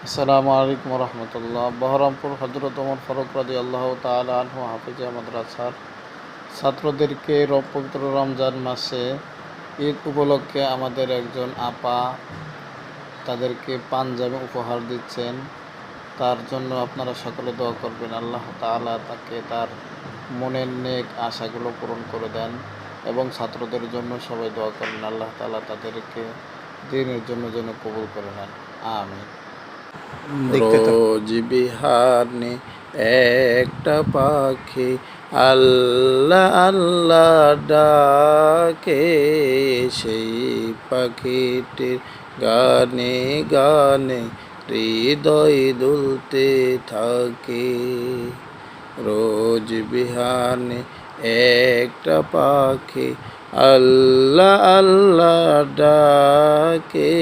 আসসালামু আলাইকুম রহমতুল্লাহ। বহরমপুর হজরত ওমর ফারুক রাদিয়াল্লাহু তাআলা আনহু হাফিজা মাদ্রাসার ছাত্রদেরকে পবিত্র রমজান মাসে ঈদ উপলক্ষে আমাদের একজন আপা তাদেরকে পাঞ্জাবি উপহার দিচ্ছেন। তার জন্য আপনারা সকলে দোয়া করবেন, আল্লাহ তাআলা তাকে তার মনের নেক আশাগুলো পূরণ করে দেন এবং ছাত্রদের জন্য সবাই দোয়া করবেন, আল্লাহ তাআলা তাদেরকে দিনের জন্য যেন কবুল করে নেন। আমিন। রোজ বিহানে একটা পাখি আল্লাহ আল্লাহ ডাকে, সেই পাখিটির গানে গানে হৃদয় দুলতে থাকে। রোজ বিহানে একটা পাখি আল্লাহ আল্লাহ ডাকে,